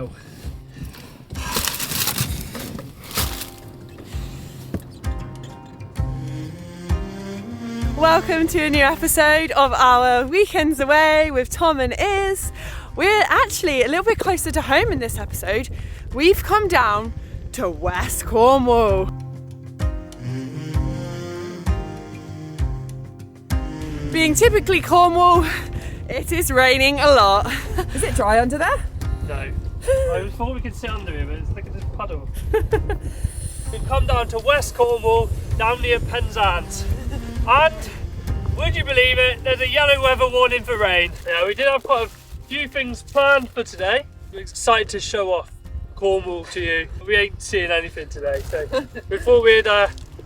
sail. Welcome to a new episode of our Weekends Away with Tom and Iz. We're actually a little bit closer to home in this episode. We've come down to West Cornwall. Being typically Cornwall, it is raining a lot. Is it dry under there? No. I thought we could sit under here, but it's like this puddle. We've come down to West Cornwall, down near Penzance. And, would you believe it, there's a yellow weather warning for rain. Yeah, we did have quite a few things planned for today. We're excited to show off Cornwall to you. We ain't seeing anything today, so we thought we'd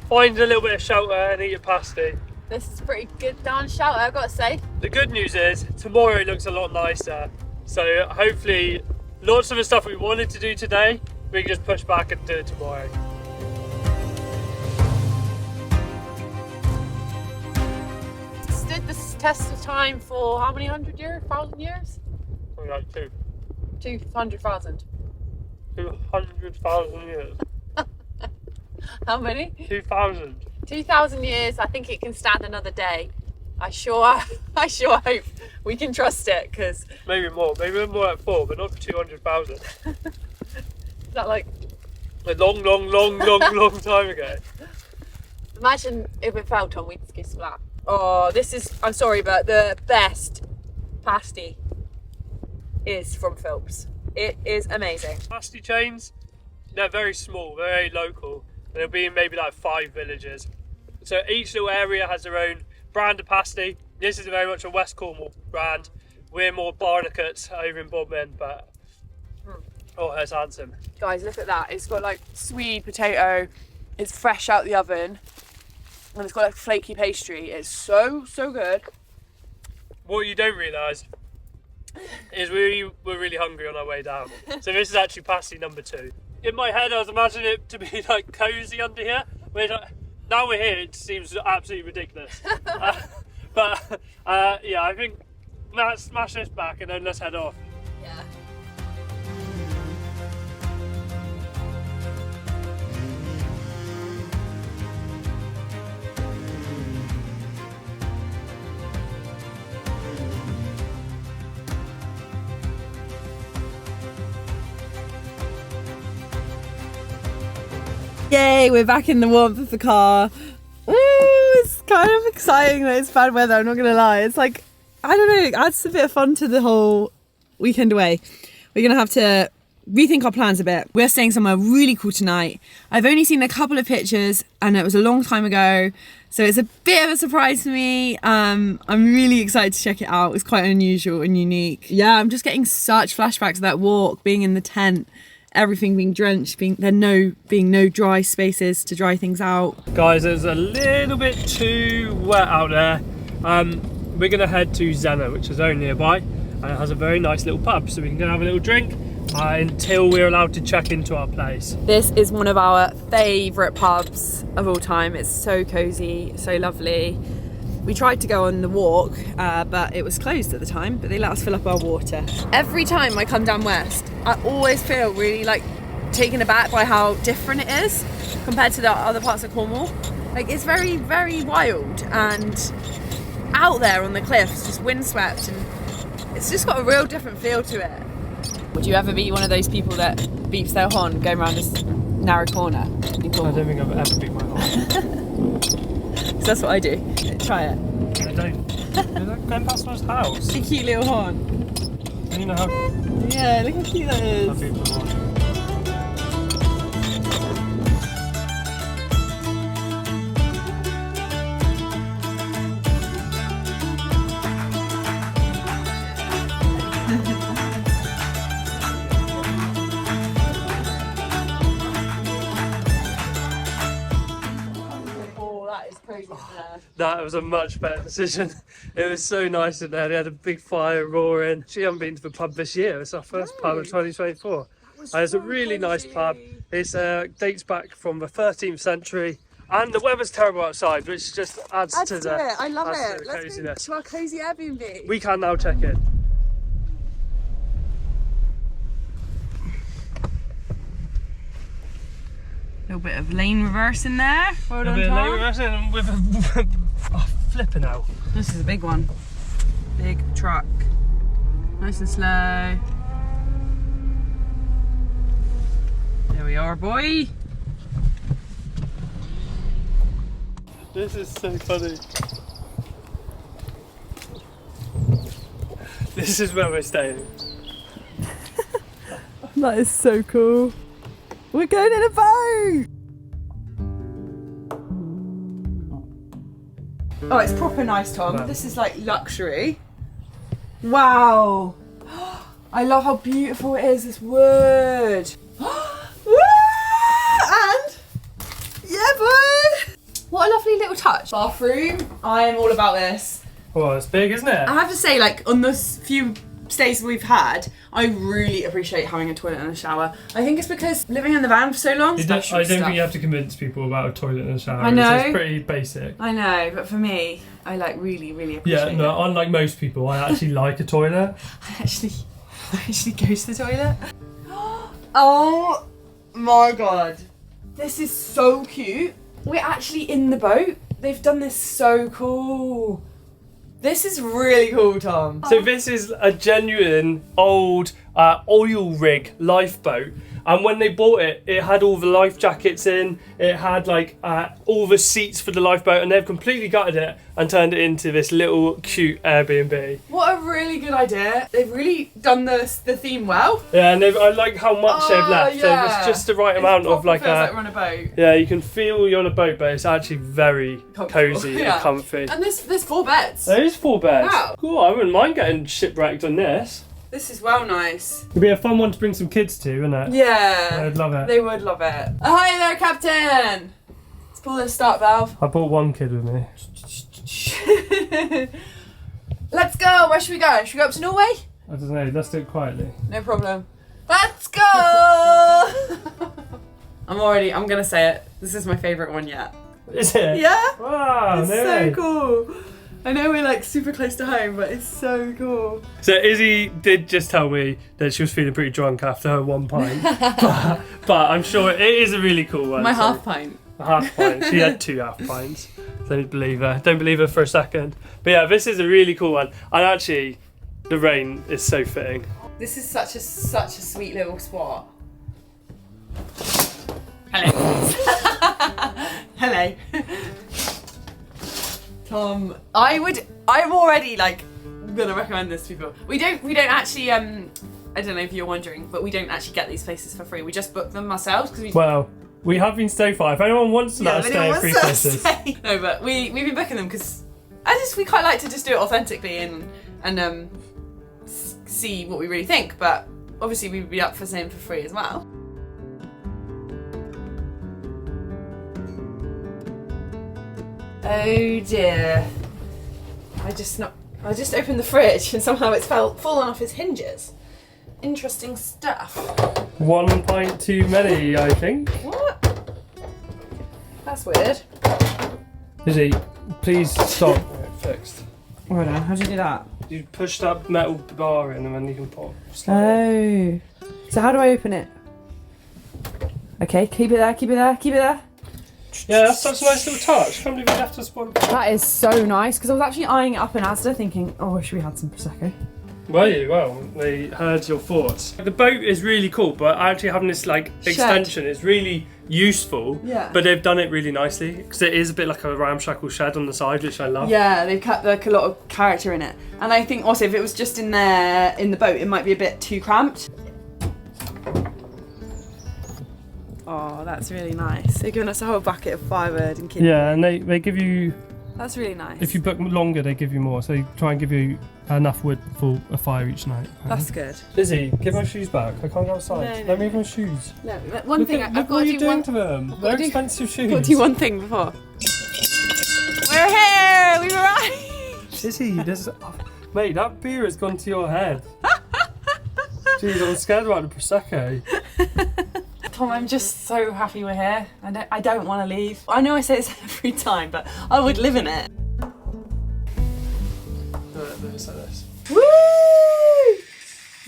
find a little bit of shelter and eat a pasty. This is pretty good darn shelter, I've got to say. The good news is, tomorrow looks a lot nicer. So hopefully, lots of the stuff we wanted to do today, we can just push back and do it tomorrow. Stood this test of time for how many 1,000 years? Something like 200,000. 200,000 years. How many? 2,000. 2,000 years. I think it can stand another day. I sure hope we can trust it, because Maybe more like 4, but not 200,000. is that like, A long time ago. imagine if it felt on we'd get splat. Oh, this is, I'm sorry, but the best pasty is from Philps. It is amazing. Pasty chains, they're very small, very local. They'll be in maybe like 5 villages. So each little area has their own brand of pasty. This is very much a West Cornwall brand. We're more Barnacles over in Bodmin, but oh, it's handsome. Guys, look at that. It's got like sweet potato. It's fresh out the oven. And it's got like flaky pastry. It's so good. What you don't realise is we were really hungry on our way down. So this is actually pasty number 2. In my head, I was imagining it to be like cosy under here. Now we're here, it seems absolutely ridiculous. But yeah, I think let's smash this back and then let's head off. Yeah. Yay, we're back in the warmth of the car. Ooh, it's kind of exciting that it's bad weather, I'm not gonna lie. It's like, I don't know, it adds a bit of fun to the whole weekend away. We're gonna have to rethink our plans a bit. We're staying somewhere really cool tonight. I've only seen a couple of pictures and it was a long time ago, so it's a bit of a surprise to me. I'm really excited to check it out. It's quite unusual and unique. Yeah, I'm just getting such flashbacks of that walk, being in the tent, everything being drenched, being no dry spaces to dry things out. Guys, it's a little bit too wet out there. We're gonna head to Zennor, which is very nearby, and it has a very nice little pub, so we can go have a little drink until we're allowed to check into our place. This is one of our favourite pubs of all time. It's so cosy, so lovely. We tried to go on the walk, but it was closed at the time, but they let us fill up our water. Every time I come down west, I always feel really like taken aback by how different it is compared to the other parts of Cornwall. Like, it's very, very wild and out there on the cliffs, just windswept, and it's just got a real different feel to it. Would you ever be one of those people that beeps their horn going around this narrow corner in Cornwall? I don't think I've ever beat my horn. So that's what I do. Try it. I don't. You're like going past someone's house. A cute little horn. You know how Yeah, look how cute that is. I beat my horn. That was a much better decision. It was so nice in there. They had a big fire roaring. She hasn't been to the pub this year. It's our first pub of 2024. It's a really nice pub. It dates back from the 13th century. And the weather's terrible outside, which just adds to it. the I love adds it. to the Let's coziness. go to our cozy Airbnb. We can now check in. Little bit of lane reverse in there. Well done, a bit of Tom. lane reversing with a oh, flipping out. This is a big one. Big truck. Nice and slow. There we are, boy. This is so funny. This is where we're staying. That is so cool. We're going in a boat! Oh, it's proper nice, Tom. Wow. This is like luxury. Wow. I love how beautiful it is, this wood. And, yeah, boy. What a lovely little touch. Bathroom, I am all about this. Well, it's big, isn't it? I have to say, like, on the few stays we've had, I really appreciate having a toilet and a shower. I think it's because living in the van for so long, I don't think you have to convince people about a toilet and a shower. I know. It's pretty basic. I know, but for me, I like really appreciate it. Yeah, no, unlike most people, I actually like a toilet. I actually go to the toilet. Oh my god. This is so cute. We're actually in the boat. They've done this so cool. This is really cool, Tom. So this is a genuine old oil rig lifeboat. And when they bought it, it had all the life jackets in, it had like all the seats for the lifeboat, and they've completely gutted it and turned it into this little cute Airbnb. What a really good idea. They've really done the theme well. Yeah, and I like how much they've left. Yeah. So it's just the right amount of like feels like we're on a boat. yeah, you can feel you're on a boat, but it's actually very cozy Yeah. and comfy. And there's 4 beds. There is 4 beds. Wow. Cool, I wouldn't mind getting shipwrecked on this. This is well nice. It'd be a fun one to bring some kids to, wouldn't it? Yeah. I'd love it. They would love it. Hi there, Captain. Let's pull the start valve. I brought one kid with me. Let's go. Where should we go? Should we go up to Norway? I don't know, let's do it quietly. No problem. Let's go. I'm gonna say it. This is my favourite one yet. Is it? Yeah. Wow, It's no so way. cool. I know we're like super close to home, but it's so cool. So Izzy did just tell me that she was feeling pretty drunk after her 1 pint. but I'm sure it is a really cool one. My so- half pint. A half pint. She had 2 half pints. Don't believe her. Don't believe her for a second. But yeah, this is a really cool one. And actually, the rain is so fitting. This is such a sweet little spot. Hello. Hello. Tom, I'm already like gonna recommend this to people. We don't actually I don't know if you're wondering, but we don't actually get these places for free. We just book them ourselves because we Well, we have been so far. If anyone wants to let us stay at free places. No, but we've been booking them because we quite like to just do it authentically and see what we really think. But obviously we'd be up for saying for free as well. Oh dear! I just opened the fridge and somehow it's fallen off its hinges. Interesting stuff. 1 pint too many, I think. What? That's weird. Izzy, please stop. Right, fixed. Hold on, how'd you do that? You push that metal bar in and then you can pop. Oh. So how do I open it? Okay, keep it there, keep it there, keep it there. Yeah, that's such a nice little touch. I can't believe you left us spoil. That is so nice, because I was actually eyeing it up in Asda thinking, oh, I wish we had some Prosecco. Were you? Well, they heard your thoughts. The boat is really cool, but actually having this like extension is really useful. Yeah. But they've done it really nicely because it is a bit like a ramshackle shed on the side, which I love. Yeah, they've cut like a lot of character in it. And I think also if it was just in there in the boat, it might be a bit too cramped. Oh, that's really nice. They've given us a whole bucket of firewood and kindling. Yeah, and they give you, That's really nice. if you book longer, they give you more. So they try and give you enough wood for a fire each night. That's good. Izzy, give my shoes back. I can't go outside. No, no, Let me have my shoes. No, one thing I've Look got what to you're do doing one. to them. They're do- expensive shoes. Got to do one thing before. We're here. We've arrived. Izzy, mate, that beer has gone to your head. Jeez, I'm scared about the Prosecco. Tom, I'm just so happy we're here. I don't want to leave. I know I say this every time, but I would live in it. It's like this. Woo!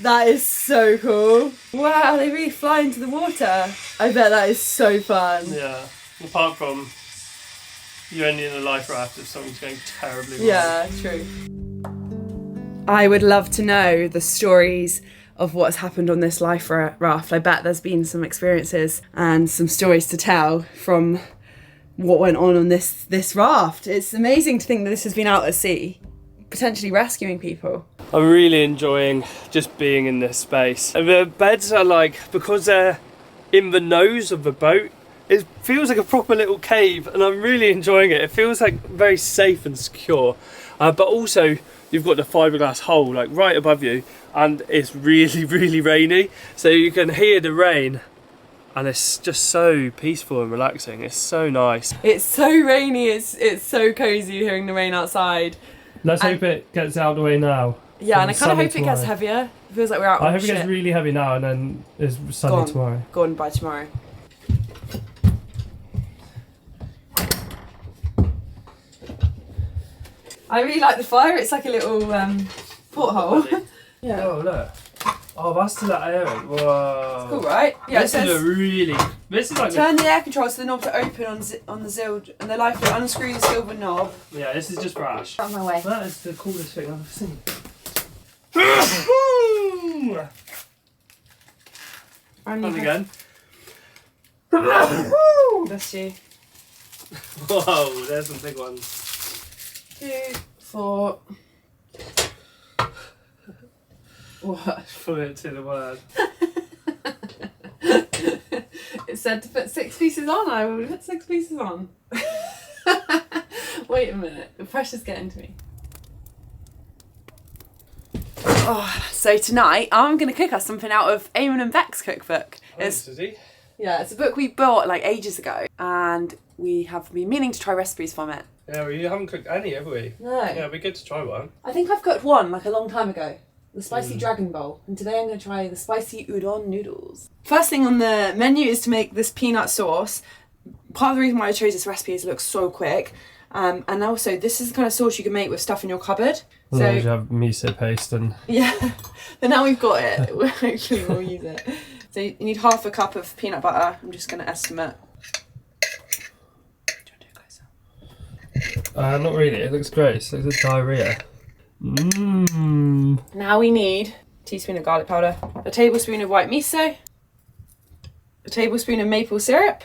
That is so cool. Wow, they really fly into the water. I bet that is so fun. Yeah. Apart from you're only in a life raft if something's going terribly wrong. Yeah, true. I would love to know the stories of what's happened on this life raft. I bet there's been some experiences and some stories to tell from what went on this raft. It's amazing to think that this has been out at sea, potentially rescuing people. I'm really enjoying just being in this space. And the beds are like, because they're in the nose of the boat, it feels like a proper little cave, and I'm really enjoying it. It feels like very safe and secure, but also you've got the fiberglass hull like right above you, and it's really, really rainy, so you can hear the rain, and it's just so peaceful and relaxing. It's so nice. It's so rainy, it's so cozy hearing the rain outside. Let's hope it gets out of the way now. Yeah, and I kind of hope it gets heavier. It feels like we're out on I hope it ship. gets really heavy now and then it's sunny tomorrow. Gone by tomorrow. I really like the fire. It's like a little porthole. Yeah. Oh look. Oh, that's to that area. Whoa. Cool, right? Yeah. This is a really. This is like. Turn the air control so the knob to open on the zildjian, and the lifeboat. Unscrew the silver knob. Yeah, this is just brash. Out of my way. That is the coolest thing I've ever seen. And again. Bless you. Whoa, there's some big ones. 2, 4. What? Put it to the word. It said to put 6 pieces on. I will put 6 pieces on. Wait a minute. The pressure's getting to me. Oh, so tonight I'm going to cook us something out of Eamon and Beck's cookbook. Yeah, it's a book we bought like ages ago, and we have been meaning to try recipes from it. Yeah, we haven't cooked any, have we? No. Yeah, it'd be good to try one. I think I've cooked one like a long time ago. The spicy dragon bowl. And today I'm going to try the spicy udon noodles. First thing on the menu is to make this peanut sauce. Part of the reason why I chose this recipe is it looks so quick. And also, this is the kind of sauce you can make with stuff in your cupboard. So you have miso paste and... Yeah, but now we've got it. Hopefully we'll use it. So you need half a cup of peanut butter. I'm just going to estimate. Do you want to do it closer? Not really, it looks gross. It looks like diarrhea. Mmm. Now we need a teaspoon of garlic powder, a tablespoon of white miso, a tablespoon of maple syrup,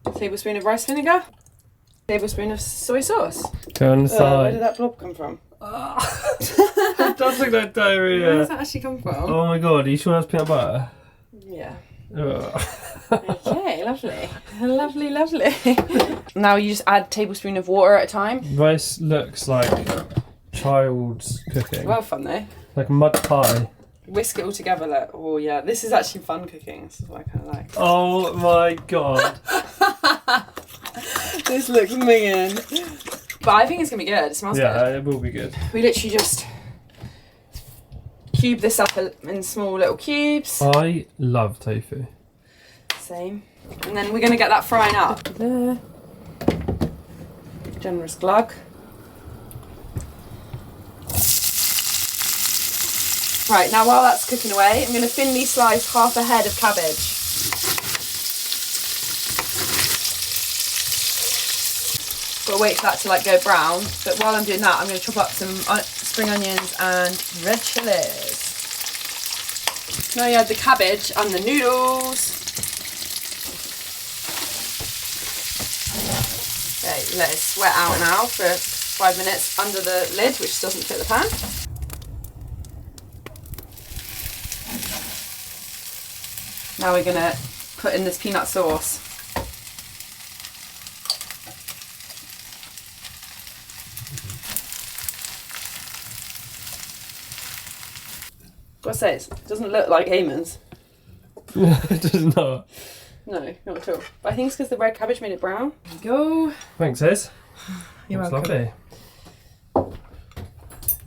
a tablespoon of rice vinegar, a tablespoon of soy sauce. Go on the side. Where did that blob come from? It does look like diarrhea. Where does that actually come from? Oh my god, are you sure that's peanut butter? Yeah. Ugh. Okay, lovely. Lovely, lovely. Now you just add a tablespoon of water at a time. Rice looks like child's cooking. Well fun though. Like mud pie. Whisk it all together. Like, oh yeah, this is actually fun cooking. This is what I kind of like. Oh my god. This looks minging. But I think it's going to be good. It smells good. Yeah, it will be good. We literally just cube this up in small little cubes. I love tofu. Same. And then we're going to get that frying up. There. Generous glug. Right, now while that's cooking away, I'm going to thinly slice half a head of cabbage. Got to wait for that to like go brown, but while I'm doing that, I'm going to chop up some spring onions and red chilies. Now you add the cabbage and the noodles. Okay, let it sweat out now for 5 minutes under the lid, which doesn't fit the pan. Now we're going to put in this peanut sauce. Gotta say, it doesn't look like Eamon's. It does not. No, not at all. But I think it's because the red cabbage made it brown. There you go. Thanks, Ez. You're Looks welcome. lovely.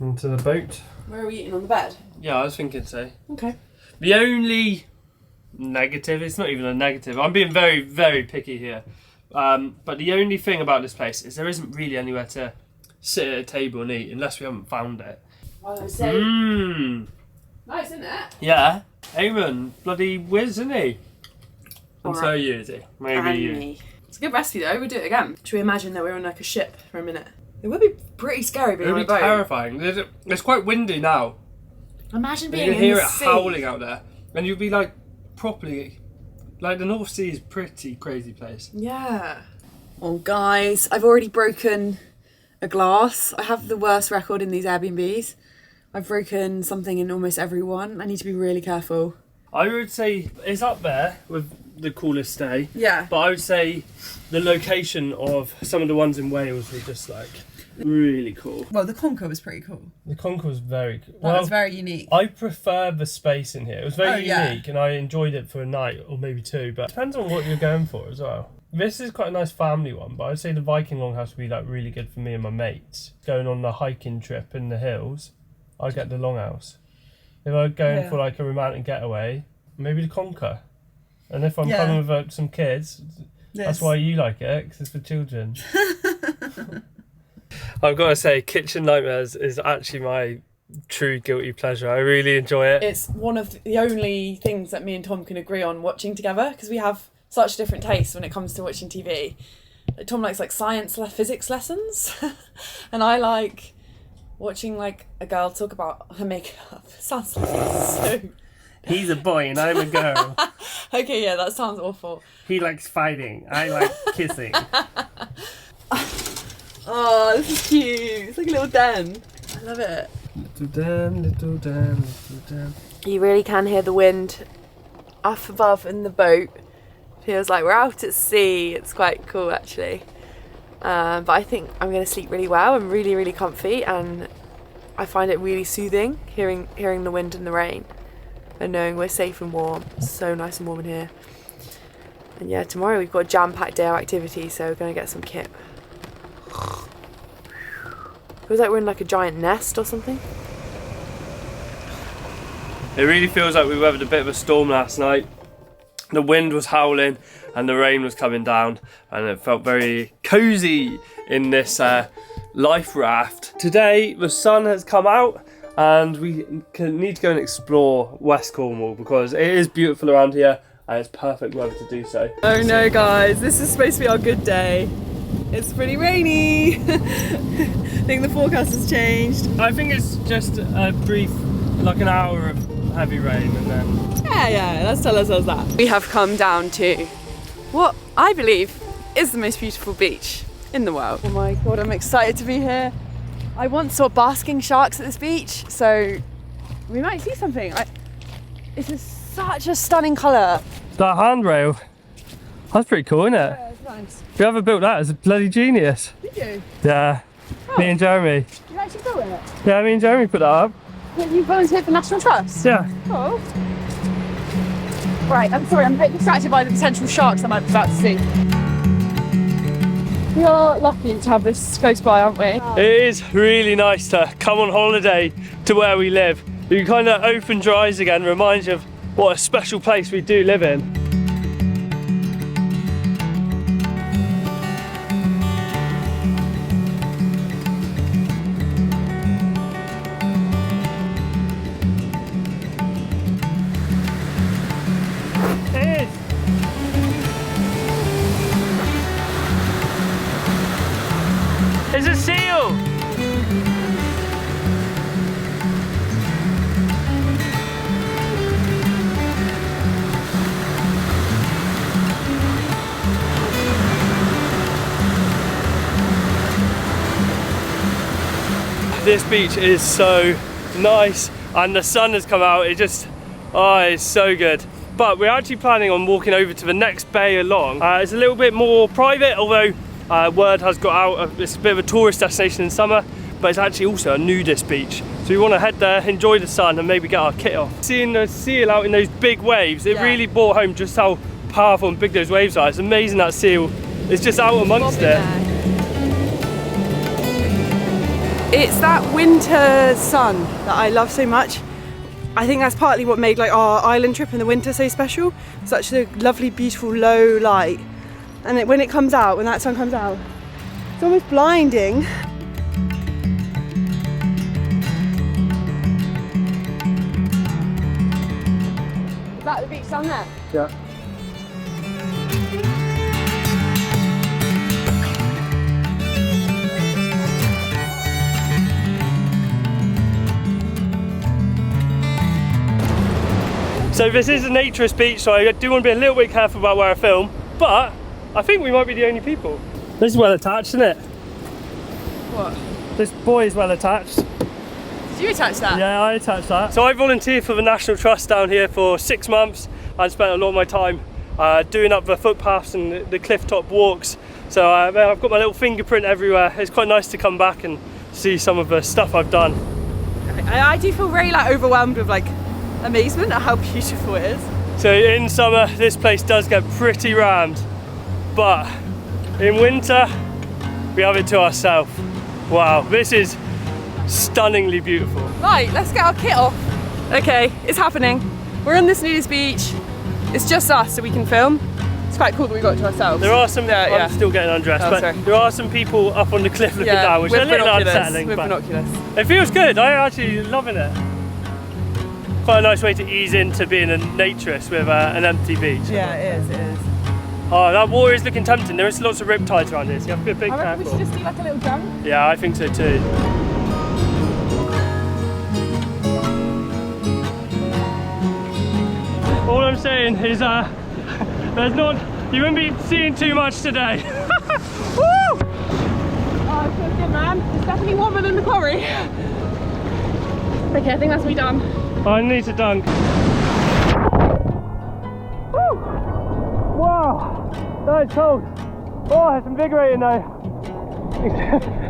Into the boat. Where are we eating, on the bed? Yeah, I was thinking so. Okay. The only negative, it's not even a negative, I'm being very, very picky here. But the only thing about this place is there isn't really anywhere to sit at a table and eat unless we haven't found it. Well, I say, Mmm. nice, isn't it? Yeah. Eamon, bloody whiz, isn't he? And so Yuzi. Maybe you. me. It's a good recipe though, we'll do it again. Should we imagine that we're on like a ship for a minute? It would be pretty scary being It on a would be boat. terrifying. It's quite windy now. Imagine You being can in hear the it sea. howling out there. And you'd be like properly... Like the North Sea is a pretty crazy place. Yeah. Oh guys, I've already broken a glass. I have the worst record in these Airbnbs. I've broken something in almost every one. I need to be really careful. I would say it's up there with the coolest stay. Yeah. But I would say the location of some of the ones in Wales were just like really cool. Well, the Conquer was pretty cool. The Conquer was very cool. That was very unique. I prefer the space in here. It was very yeah. unique and I enjoyed it for a night or maybe two, but it depends on what you're going for as well. This is quite a nice family one, but I'd say the Viking Longhouse would be like really good for me and my mates. Going on a hiking trip in the hills, I'd get the Longhouse. If I'm going for like a romantic getaway, maybe the Conquer. And if I'm coming with some kids, that's why you like it, because it's for children. I've got to say, Kitchen Nightmares is actually my true guilty pleasure. I really enjoy it. It's one of the only things that me and Tom can agree on watching together, because we have such different tastes when it comes to watching TV. Tom likes like physics lessons, and I like watching like a girl talk about her makeup. Sounds like so. He's a boy and I'm a girl. Okay, yeah, that sounds awful. He likes fighting. I like kissing. Oh, this is cute. It's like a little den. I love it. Little den, little den, little den. You really can hear the wind up above in the boat. Feels like we're out at sea. It's quite cool actually. But I think I'm going to sleep really well. I'm really, really comfy, and I find it really soothing hearing the wind and the rain and knowing we're safe and warm. It's so nice and warm in here. And yeah, tomorrow we've got a jam-packed day of activity, so we're going to get some kit. Feels like we're in like a giant nest or something. It really feels like we weathered a bit of a storm last night. The wind was howling and the rain was coming down, and it felt very cosy in this life raft. Today the sun has come out and we need to go and explore West Cornwall because it is beautiful around here and it's perfect weather to do so. Oh no, guys, this is supposed to be our good day. It's pretty rainy. I think the forecast has changed. I think it's just a brief, like an hour of heavy rain and then... Yeah, let's tell ourselves that. We have come down to what I believe is the most beautiful beach in the world. Oh my god, I'm excited to be here. I once saw basking sharks at this beach, so we might see something. This is such a stunning colour. That handrail, that's pretty cool, isn't it? Yeah, it's nice. Whoever built that is a bloody genius. Did you? Yeah, Oh. me and Jeremy. You actually built it? Yeah, me and Jeremy put that up. You volunteered for National Trust? Yeah. Oh. Right, I'm sorry, I'm a bit distracted by the potential sharks I might be about to see. We are lucky to have this close by, aren't we? It is really nice to come on holiday to where we live. You kind of open your eyes again, reminds you of what a special place we do live in. It is. It's a seal! This beach is so nice and the sun has come out. It just, oh, it's so good. But we're actually planning on walking over to the next bay along. It's a little bit more private, although word has got out. It's a bit of a tourist destination in summer, but it's actually also a nudist beach. So we want to head there, enjoy the sun and maybe get our kit off. Seeing the seal out in those big waves, it really brought home just how powerful and big those waves are. It's amazing that seal is just out amongst it. It's that winter sun that I love so much. I think that's partly what made like our island trip in the winter so special. Such a lovely, beautiful, low light. And when it comes out, when that sun comes out, it's almost blinding. Is that the beach down there? Yeah. So this is a naturist beach, so I do want to be a little bit careful about where I film, but I think we might be the only people. This is well attached, isn't it? What? This buoy is well attached. Did you attach that? Yeah, I attached that. So I volunteered for the National Trust down here for 6 months and spent a lot of my time doing up the footpaths and the cliff top walks. So I've got my little fingerprint everywhere. It's quite nice to come back and see some of the stuff I've done. I do feel very like overwhelmed with like amazement at how beautiful it is. So in summer, this place does get pretty rammed, but in winter, we have it to ourselves. Wow, this is stunningly beautiful. Right, let's get our kit off. Okay, it's happening. We're on this nudist beach. It's just us, so we can film. It's quite cool that we got it to ourselves. There are some, I'm still getting undressed, but sorry. there are some people up on the cliff looking down, which is a little unsettling. With but binoculars. it feels good, I'm actually loving it. Quite a nice way to ease into being a naturist with an empty beach. Yeah, it is, it is. Oh, that water is looking tempting. There is lots of riptides around here, so you have to be a bit I reckon careful. we should just do like a little jump. Yeah, I think so too. All I'm saying is you won't be seeing too much today. Woo! Oh, it feels good, man. It's definitely warmer than the quarry. Okay, I think that's me done. I need to dunk. Woo! Wow, that is cold. Oh, it's invigorating though.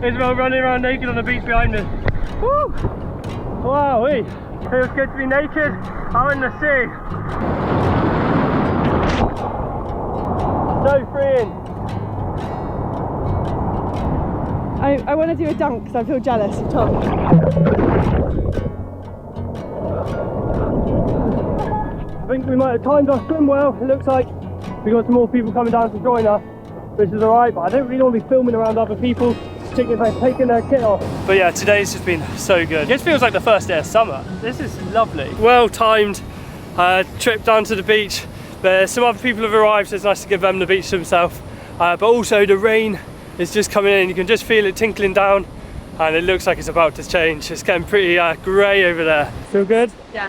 Isabel running around naked on the beach behind me. Woo! Wow, feels good to be naked out in the sea. So freeing. I want to do a dunk because I feel jealous of Tom. I think we might have timed our swim well. It looks like we've got some more people coming down to join us, which is alright, but I don't really want to be filming around other people, taking their kit off. But yeah, today's just been so good. It just feels like the first day of summer. This is lovely. Well timed trip down to the beach. There's some other people have arrived, so it's nice to give them the beach to themselves. But also the rain is just coming in. You can just feel it tinkling down, and it looks like it's about to change. It's getting pretty grey over there. Feel good? Yeah.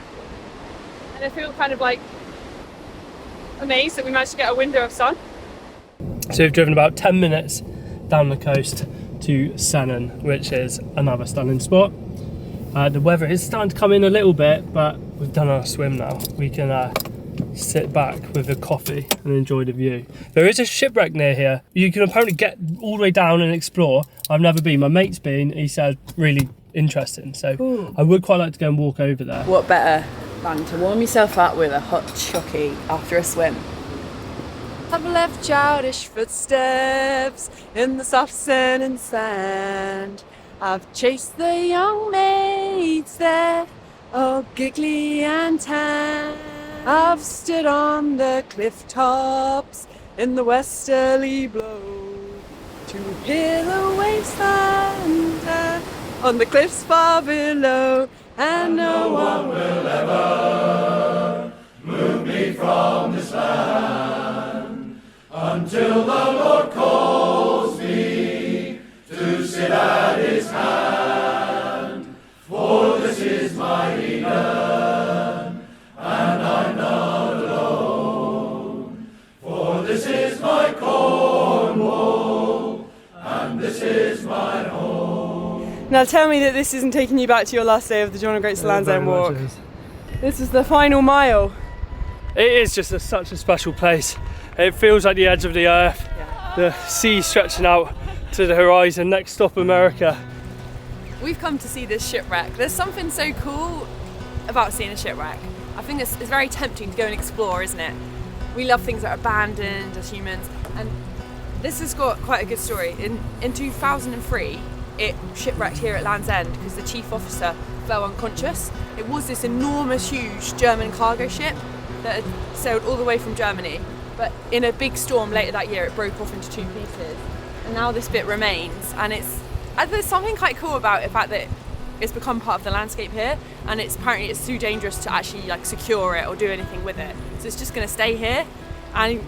And I feel kind of like amazed that we managed to get a window of sun. So we've driven about 10 minutes down the coast to Zennor, which is another stunning spot. The weather is starting to come in a little bit, but we've done our swim now. We can sit back with a coffee and enjoy the view. There is a shipwreck near here. You can apparently get all the way down and explore. I've never been. My mate's been. He said really interesting. So Ooh. I would quite like to go and walk over there. What better than to warm yourself up with a hot chocky after a swim? I've left childish footsteps in the soft sand and sand. I've chased the young maids there, all giggly and tan. I've stood on the cliff tops in the westerly blow to hear the waves thunder on the cliffs far below. And no one will ever move me from this land until the Lord calls me to sit at his hand. For this is my Eden, and I'm not alone. For this is my Cornwall, and this is my home. Now tell me that this isn't taking you back to your last day of the John O'Groats to Land's End walk. This is the final mile. It is just such a special place. It feels like the edge of the earth. Yeah. The sea stretching out to the horizon. Next stop, America. We've come to see this shipwreck. There's something so cool about seeing a shipwreck. I think it's very tempting to go and explore, isn't it? We love things that are abandoned as humans, and this has got quite a good story. In 2003, it shipwrecked here at Land's End because the chief officer fell unconscious. It was this enormous, huge German cargo ship that had sailed all the way from Germany, but in a big storm later that year, it broke off into two pieces, and now this bit remains. And there's something quite cool about the fact that it's become part of the landscape here, and apparently it's too dangerous to actually like secure it or do anything with it, so it's just going to stay here. And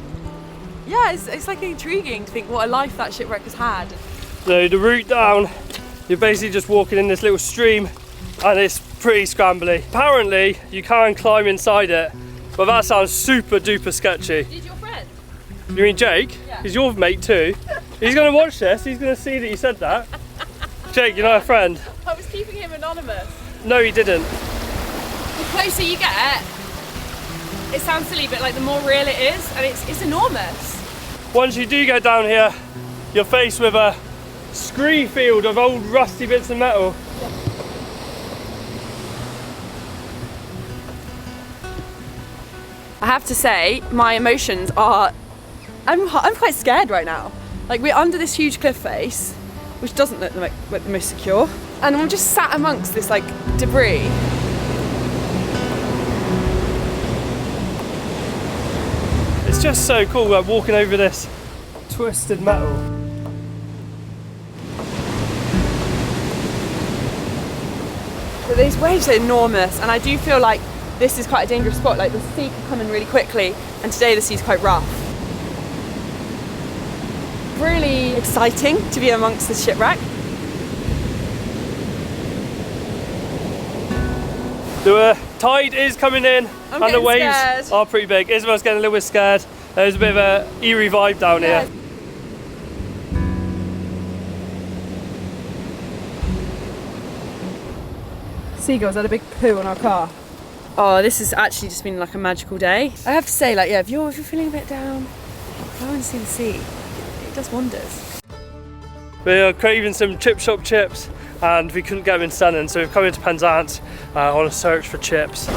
yeah, it's like intriguing to think what a life that shipwreck has had. So the route down, you're basically just walking in this little stream, and it's pretty scrambly. Apparently you can climb inside it But that sounds super duper sketchy. Did your friend? You mean Jake? Yeah. He's your mate too. He's going to watch this, he's going to see that you said that. Jake, you're not a friend. I was keeping him anonymous. No, he didn't. The closer you get, it sounds silly, but like the more real it is, and it's enormous. Once you do go down here, you're faced with a scree field of old rusty bits of metal. I have to say, my emotions are, I'm quite scared right now. Like, we're under this huge cliff face, which doesn't look like the most secure, and I'm just sat amongst this like debris. It's just so cool, like walking over this twisted metal. But these waves are enormous, and I do feel like this is quite a dangerous spot. Like, the sea can come in really quickly, and today the sea's quite rough. Really exciting to be amongst the shipwreck. The tide is coming in and the waves scared. are pretty big. Isabel's getting a little bit scared. There's a bit of a eerie vibe down here. Seagulls had a big poo on our car. Oh, this has actually just been like a magical day. I have to say, like, yeah, if you're feeling a bit down, go and see the sea. It does wonders. We're craving some chip shop chips and we couldn't get them in Zennor, so we've come into Penzance on a search for chips.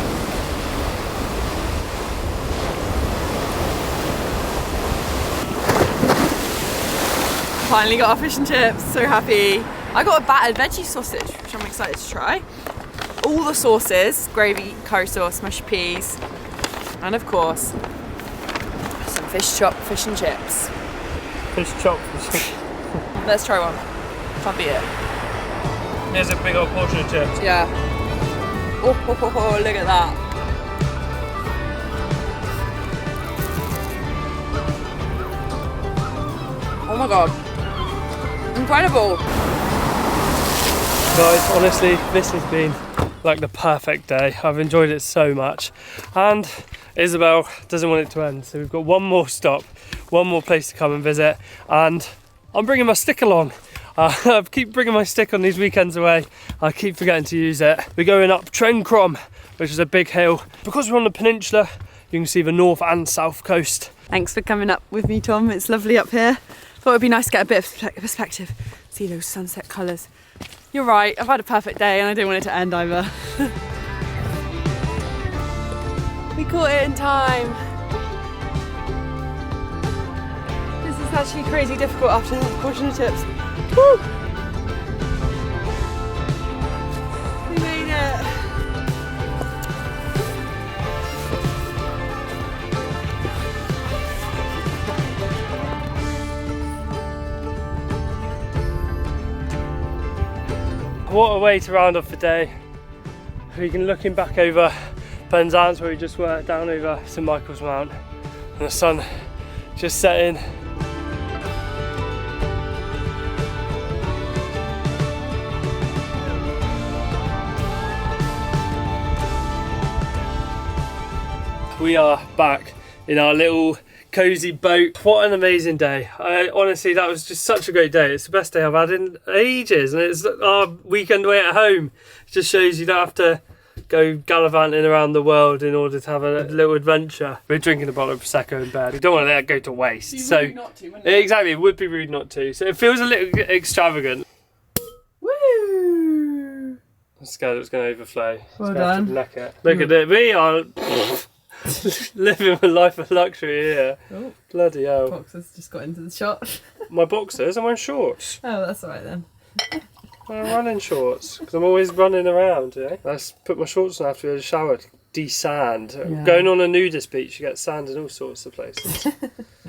Finally got our fish and chips, so happy. I got a battered veggie sausage, which I'm excited to try. All the sauces, gravy, curry sauce, mashed peas, and of course, some fish chop, fish and chips. Fish chop. Let's try one. Can't beat it. Here's a big old portion of chips. Yeah. Oh, ho, ho, ho, look at that. Oh my god. Incredible. Guys, honestly, this has been like the perfect day. I've enjoyed it so much. And Isabel doesn't want it to end. So we've got one more stop, one more place to come and visit. And I'm bringing my stick along. I keep bringing my stick on these weekends away. I keep forgetting to use it. We're going up Trencrom, which is a big hill. Because we're on the peninsula, you can see the north and south coast. Thanks for coming up with me, Tom. It's lovely up here. Thought it'd be nice to get a bit of perspective. See those sunset colours. You're right, I've had a perfect day and I didn't want it to end either. We caught it in time. This is actually crazy difficult after the portion of chips. Woo! We made it. What a way to round off the day. We can looking back over Penzance where we just were, down over St Michael's Mount, and the sun just setting. We are back in our little cozy boat. What an amazing day. Honestly, that was just such a great day. It's the best day I've had in ages, and it's our weekend away at home. It just shows you don't have to go gallivanting around the world in order to have a little adventure. We're drinking a bottle of Prosecco in bed. We don't want to let it go to waste. It'd be rude not to, wouldn't it? Exactly, it would be rude not to. So it feels a little extravagant. Woo! I'm scared it was going to overflow. Well done. Look at it. We are living a life of luxury here. Oh. Bloody hell. Boxers just got into the shot. My boxers, I'm wearing shorts. Oh, that's alright then. I'm running shorts, because I'm always running around, yeah? Let's put my shorts on after a shower to de-sand. Yeah. Going on a nudist beach, you get sand in all sorts of places.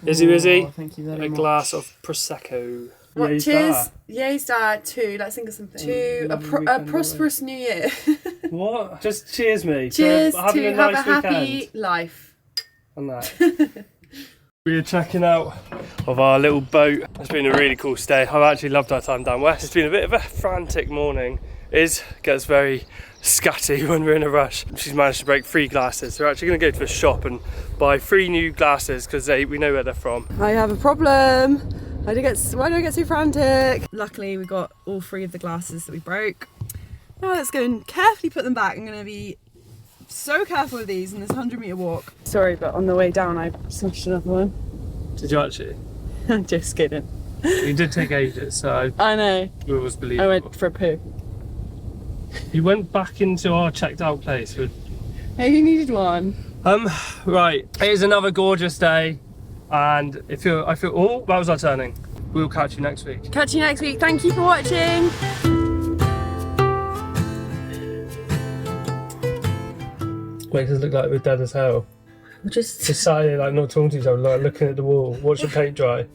Izzy, Thank you a very much. glass of Prosecco. What, Ye's cheers, that. ye's dad, to, let's think of something. To a lovely weekend prosperous new year. What? Just cheers me. Cheers having to a nice have a happy weekend. life. And that. We are checking out of our little boat. It's been a really cool stay. I've actually loved our time down west. It's been a bit of a frantic morning. Iz gets very scatty when we're in a rush. She's managed to break 3 glasses. So we're actually going to go to a shop and buy 3 new glasses because we know where they're from. I have a problem. Why do I get so frantic? Luckily we got all 3 of the glasses that we broke. Now let's go and carefully put them back. I'm going to be so careful with these in this 100-metre walk. Sorry, but on the way down I smashed another one. Did you actually? I'm just kidding. You did take ages, so I know. it was believable. I went for a poo. You went back into our checked out place. Hey, who needed one? Right, it is another gorgeous day, and I feel, oh, that was our turning. We'll catch you next week. Catch you next week. Thank you for watching. Makes us look like we're dead as hell. We're just Just sat here like not talking to each other, like looking at the wall, watch the paint dry.